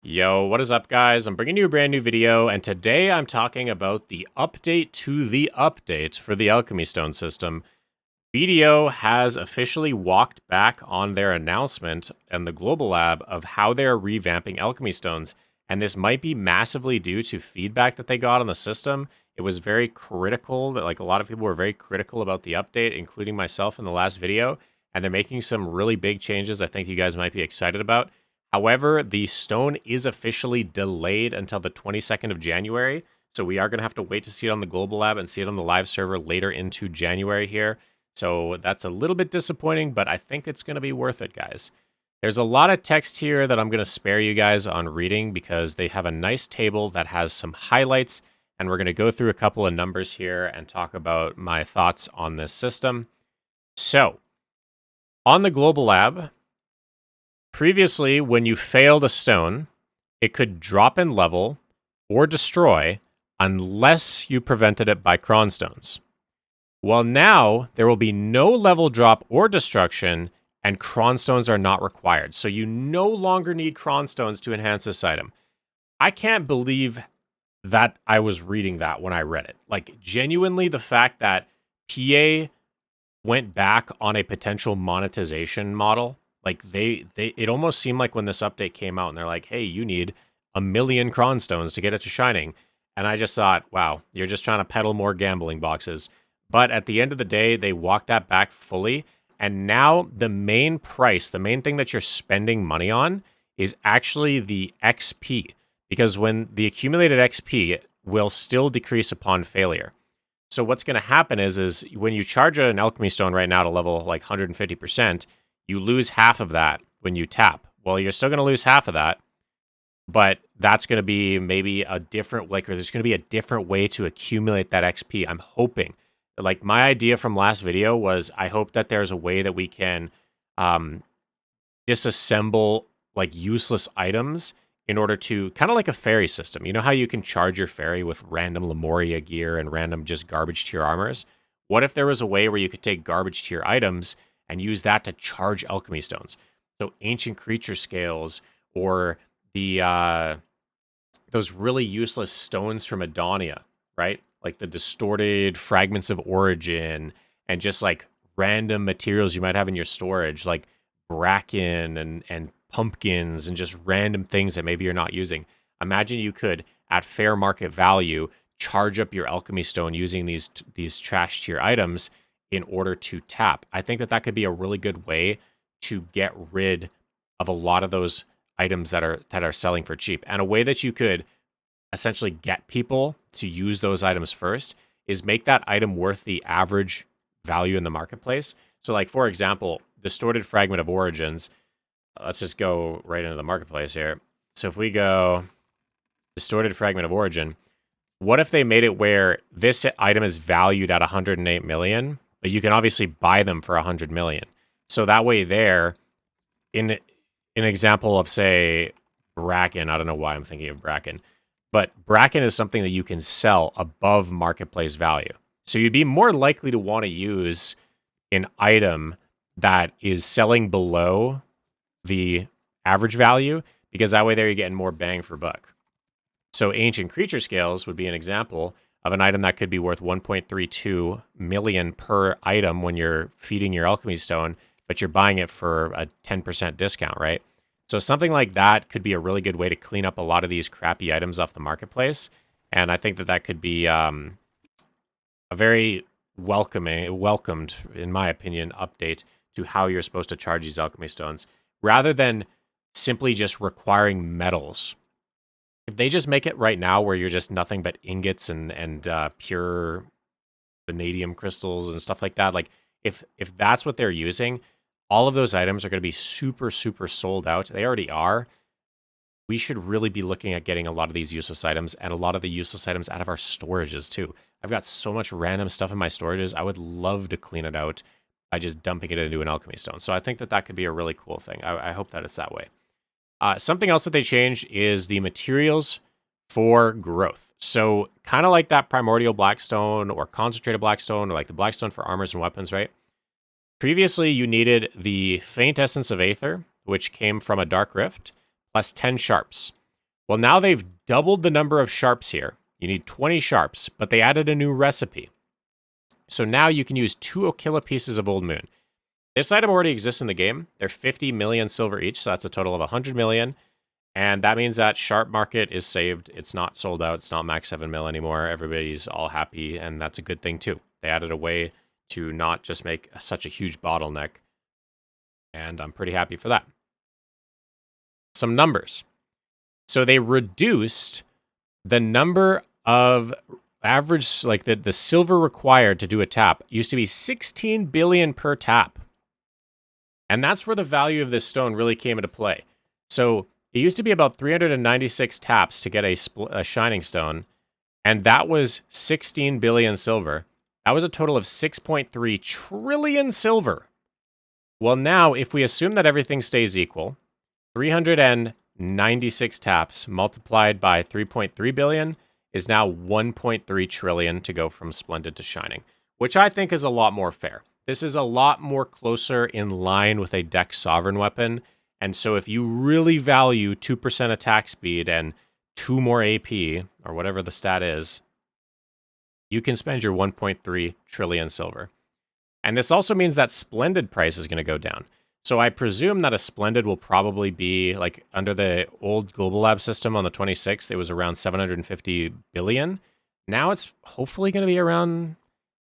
Yo, what is up, guys? I'm bringing you a brand new video, and today I'm talking about the update to the update for the Alchemy Stone system. BDO has officially walked back on their announcement and the Global Lab of how they're revamping Alchemy Stones, and this might be massively due to feedback that they got on the system. It was very critical, that like a lot of people were very critical about the update, including myself in the last video, and they're making some really big changes I think you guys might be excited about. However, the stone is officially delayed until the 22nd of January, so we are going to have to wait to see it on the Global Lab and see it on the live server later into January here. So that's a little bit disappointing, but I think it's going to be worth it, guys. There's a lot of text here that I'm going to spare you guys on reading because they have a nice table that has some highlights, and we're going to go through a couple of numbers here and talk about my thoughts on this system. So, on the Global Lab, previously, when you failed a stone, it could drop in level or destroy unless you prevented it by cron stones. Well, now there will be no level drop or destruction, and cron stones are not required. So you no longer need cron stones to enhance this item. I can't believe that I was reading that when I read it. Like, genuinely, the fact that PA went back on a potential monetization model, like it almost seemed like when this update came out and they're like, hey, you need 1,000,000 cron stones to get it to shining. And I just thought, wow, you're just trying to peddle more gambling boxes. But at the end of the day, they walked that back fully. And now the main price, the main thing that you're spending money on is actually the XP. Because when the accumulated XP will still decrease upon failure. So what's going to happen is when you charge an alchemy stone right now to level like 150%, you lose half of that when you tap. Well, you're still going to lose half of that, but that's going to be maybe a different, like, or there's going to be a different way to accumulate that XP. I'm hoping. Like, my idea from last video was I hope that there's a way that we can disassemble like useless items in order to, kind of like a fairy system. You know how you can charge your fairy with random Lemuria gear and random just garbage tier armors? What if there was a way where you could take garbage tier items and use that to charge alchemy stones? So ancient creature scales, or the those really useless stones from Adonia, right? Like the distorted fragments of origin, and just like random materials you might have in your storage, like bracken and pumpkins and just random things that maybe you're not using. Imagine you could, at fair market value, charge up your alchemy stone using these trash tier items in order to tap. I think that could be a really good way to get rid of a lot of those items that are selling for cheap. And a way that you could essentially get people to use those items first is make that item worth the average value in the marketplace. So like, for example, distorted fragment of origins, let's just go right into the marketplace here. So if we go distorted fragment of origin, what if they made it where this item is valued at 108 million, but you can obviously buy them for 100 million. So that way there, in an example of, say, bracken, I don't know why I'm thinking of bracken, but bracken is something that you can sell above marketplace value. So you'd be more likely to want to use an item that is selling below the average value, because that way there you're getting more bang for buck. So ancient creature scales would be an example of an item that could be worth 1.32 million per item when you're feeding your alchemy stone, but you're buying it for a 10% discount, right? So something like that could be a really good way to clean up a lot of these crappy items off the marketplace. And I think that could be a very welcomed, in my opinion, update to how you're supposed to charge these alchemy stones, rather than simply just requiring metals. If they just make it right now where you're just nothing but ingots and pure vanadium crystals and stuff like that, like if that's what they're using, all of those items are going to be super, super sold out. They already are. We should really be looking at getting a lot of these useless items, and a lot of the useless items out of our storages too. I've got so much random stuff in my storages. I would love to clean it out by just dumping it into an alchemy stone. So I think that could be a really cool thing. I hope that it's that way. Something else that they changed is the materials for growth. So kind of like that primordial blackstone or concentrated blackstone, or like the blackstone for armors and weapons, right? Previously, you needed the faint essence of aether, which came from a dark rift, plus 10 sharps. Well, now they've doubled the number of sharps here. You need 20 sharps, but they added a new recipe. So now you can use 2 kilo pieces of Old Moon. This item already exists in the game. They're 50 million silver each, so that's a total of 100 million. And that means that sharp market is saved. It's not sold out. It's not max 7 mil anymore. Everybody's all happy, and that's a good thing too. They added a way to not just make such a huge bottleneck, and I'm pretty happy for that. Some numbers. So they reduced the number of average, like the silver required to do a tap used to be 16 billion per tap. And that's where the value of this stone really came into play. So it used to be about 396 taps to get a shining stone, and that was 16 billion silver. That was a total of 6.3 trillion silver. Well, now, if we assume that everything stays equal, 396 taps multiplied by 3.3 billion is now 1.3 trillion to go from Splendid to Shining, which I think is a lot more fair. This is a lot more closer in line with a Dex Sovereign weapon, and so if you really value 2% attack speed and 2 more AP, or whatever the stat is, you can spend your 1.3 trillion silver. And this also means that Splendid price is going to go down. So I presume that a Splendid will probably be, like, under the old Global Lab system on the 26th, it was around 750 billion. Now it's hopefully going to be around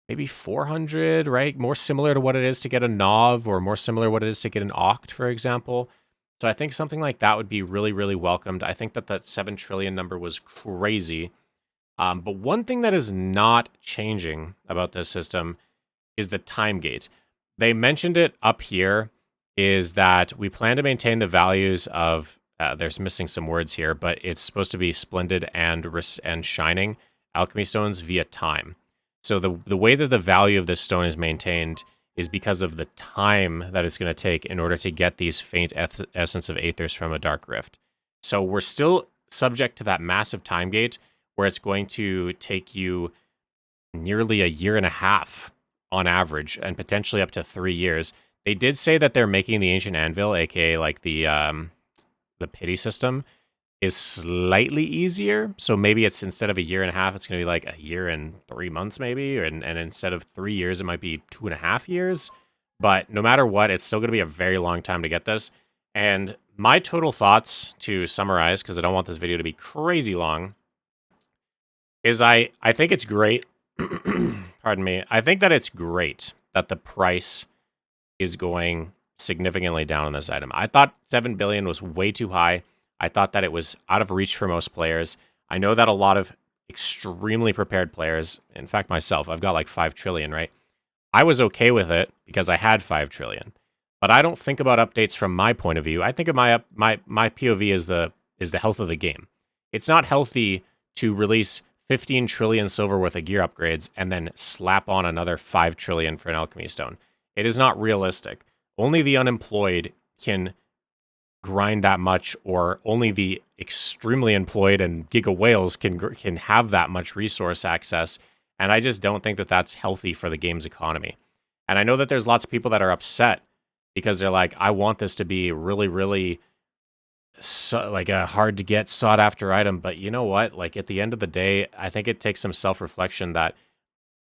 maybe 400, right? More similar to what it is to get a Nov, or more similar to what it is to get an Oct, for example. So I think something like that would be really, really welcomed. I think that 7 trillion number was crazy. But one thing that is not changing about this system is the time gate. They mentioned it up here, is that we plan to maintain the values of, there's missing some words here, but it's supposed to be Splendid and Shining Alchemy stones via time. So the way that the value of this stone is maintained is because of the time that it's going to take in order to get these faint essence of Aethers from a Dark Rift. So we're still subject to that massive time gate where it's going to take you nearly a year and a half on average, and potentially up to 3 years. They did say that they're making the Ancient Anvil, aka like the pity system, is slightly easier. So maybe it's, instead of a year and a half, it's going to be like a year and 3 months maybe. And instead of 3 years, it might be 2.5 years. But no matter what, it's still going to be a very long time to get this. And my total thoughts, to summarize, because I don't want this video to be crazy long, is I think it's great. Pardon me. I think that it's great that the price is going significantly down on this item. I thought 7 billion was way too high. I thought that it was out of reach for most players. I know that a lot of extremely prepared players, in fact myself, I've got like 5 trillion, right? I was okay with it because I had 5 trillion. But I don't think about updates from my point of view. I think of my POV as the health of the game. It's not healthy to release 15 trillion silver worth of gear upgrades and then slap on another 5 trillion for an alchemy stone. It is not realistic. Only the unemployed can grind that much, or only the extremely employed and giga whales can have that much resource access. And I just don't think that that's healthy for the game's economy. And I know that there's lots of people that are upset because they're like, I want this to be really, really like a hard to get sought after item. But you know what? Like, at the end of the day, I think it takes some self-reflection that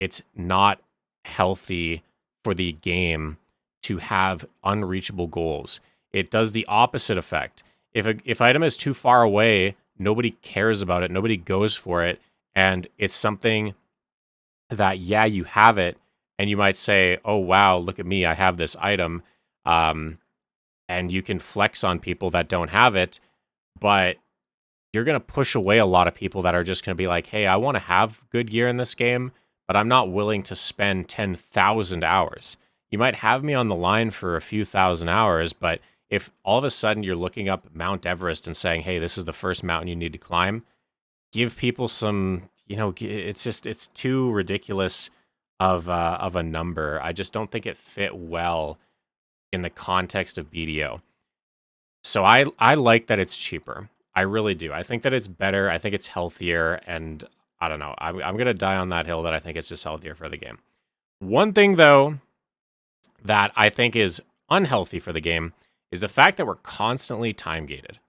it's not healthy for the game to have unreachable goals. It does the opposite effect. If item is too far away, nobody cares about it, nobody goes for it, and it's something that, yeah, you have it, and you might say, oh wow, look at me, I have this item, and you can flex on people that don't have it, but you're going to push away a lot of people that are just going to be like, hey, I want to have good gear in this game, but I'm not willing to spend 10,000 hours. You might have me on the line for a few thousand hours, but if all of a sudden you're looking up Mount Everest and saying, hey, this is the first mountain you need to climb, give people some, it's too ridiculous of a number. I just don't think it fit well in the context of BDO. So I like that it's cheaper. I really do. I think that it's better. I think it's healthier. And I don't know. I'm going to die on that hill that I think it's just healthier for the game. One thing, though, that I think is unhealthy for the game is the fact that we're constantly time gated.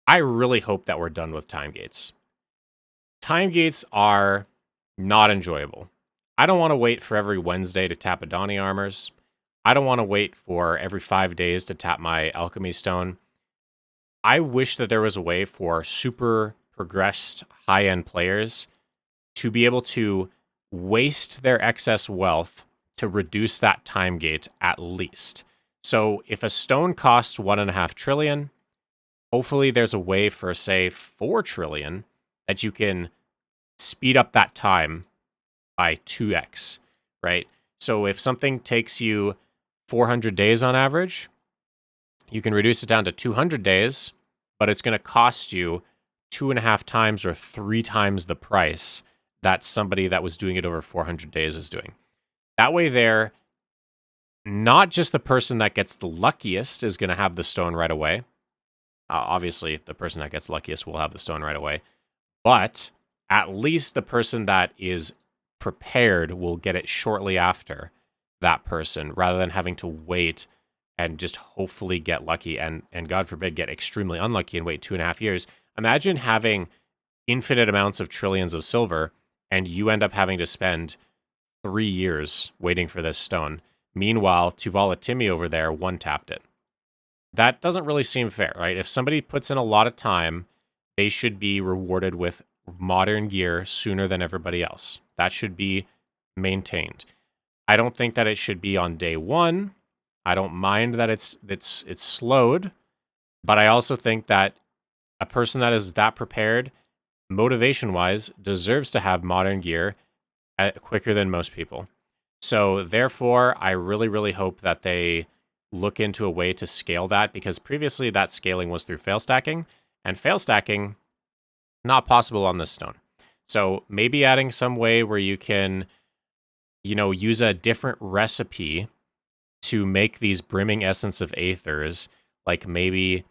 I really hope that we're done with time gates. Time gates are not enjoyable. I don't want to wait for every Wednesday to tap Adani armors. I don't want to wait for every 5 days to tap my Alchemy stone. I wish that there was a way for super progressed high-end players to be able to waste their excess wealth to reduce that time gate at least. So if a stone costs 1.5 trillion, hopefully there's a way for, say, 4 trillion that you can speed up that time by 2x, right? So if something takes you 400 days on average, you can reduce it down to 200 days, but it's going to cost you 2.5 times or 3 times the price that somebody that was doing it over 400 days is doing. That way there, not just the person that gets the luckiest is going to have the stone right away. Obviously, the person that gets luckiest will have the stone right away. But at least the person that is prepared will get it shortly after that person, rather than having to wait and just hopefully get lucky and God forbid, get extremely unlucky and wait 2.5 years. Imagine having infinite amounts of trillions of silver and you end up having to spend 3 years waiting for this stone. Meanwhile, Tuvala Timmy over there one-tapped it. That doesn't really seem fair, right? If somebody puts in a lot of time, they should be rewarded with modern gear sooner than everybody else. That should be maintained. I don't think that it should be on day one. I don't mind that it's slowed, but I also think that a person that is that prepared, motivation-wise, deserves to have modern gear quicker than most people. So therefore, I really, really hope that they look into a way to scale that, because previously that scaling was through fail stacking, and fail stacking, not possible on this stone. So maybe adding some way where you can, use a different recipe to make these brimming essence of aethers, like maybe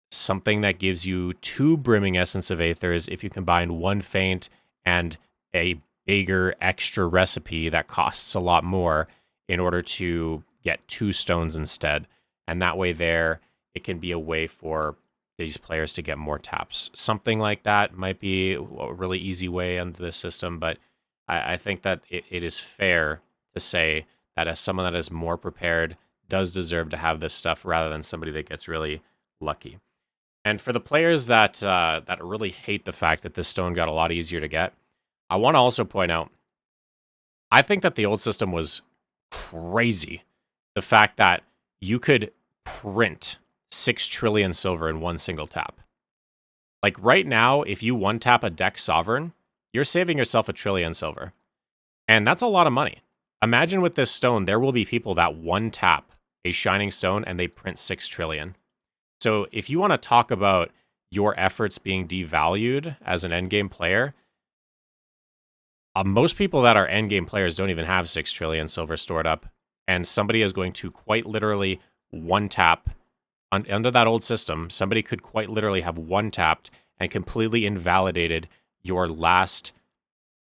something that gives you 2 brimming essence of aethers if you combine 1 feint and a bigger extra recipe that costs a lot more in order to get 2 stones instead. And that way there, it can be a way for these players to get more taps. Something like that might be a really easy way into this system, but I think that it is fair to say that as someone that is more prepared does deserve to have this stuff rather than somebody that gets really lucky. And for the players that really hate the fact that this stone got a lot easier to get, I want to also point out, I think that the old system was crazy. The fact that you could print 6 trillion silver in one single tap. Like right now, if you one tap a deck sovereign, you're saving yourself 1 trillion silver. And that's a lot of money. Imagine with this stone, there will be people that one tap a shining stone and they print 6 trillion. So if you want to talk about your efforts being devalued as an endgame player, most people that are endgame players don't even have 6 trillion silver stored up. And somebody is going to quite literally one tap under that old system. Somebody could quite literally have one tapped and completely invalidated your last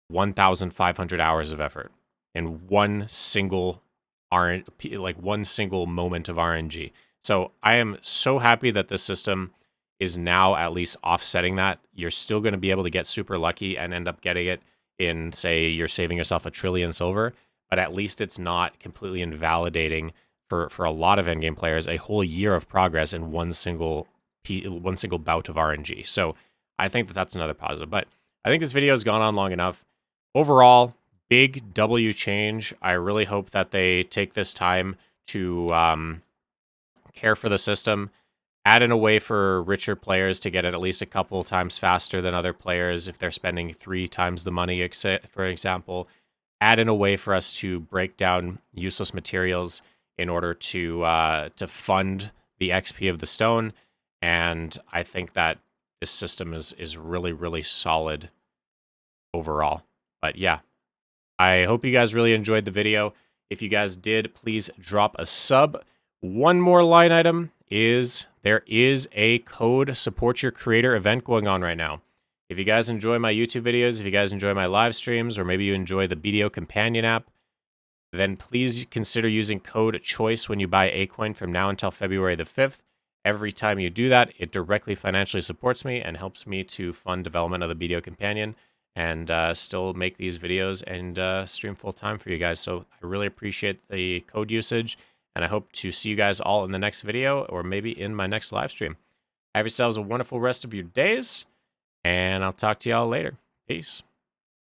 1,500 hours of effort in one single one single moment of RNG. So I am so happy that this system is now at least offsetting that. You're still going to be able to get super lucky and end up getting it in, say, you're saving yourself 1 trillion silver, but at least it's not completely invalidating for a lot of endgame players a whole year of progress in one single bout of RNG. So I think that that's another positive. But I think this video has gone on long enough. Overall, big W change. I really hope that they take this time to care for the system, add in a way for richer players to get it at least a couple times faster than other players if they're spending 3 times the money, for example. Add in a way for us to break down useless materials in order to fund the XP of the stone. And I think that this system is really, really solid overall. But yeah, I hope you guys really enjoyed the video. If you guys did, please drop a sub. One more line item is there is a code support your creator event going on right now. If you guys enjoy my YouTube videos, if you guys enjoy my live streams, or maybe you enjoy the BDO Companion app, then please consider using code CHOICE when you buy Acoin from now until February the 5th. Every time you do that, it directly financially supports me and helps me to fund development of the BDO Companion and still make these videos and stream full time for you guys. So I really appreciate the code usage, and I hope to see you guys all in the next video or maybe in my next live stream. Have yourselves a wonderful rest of your days, and I'll talk to y'all later. Peace.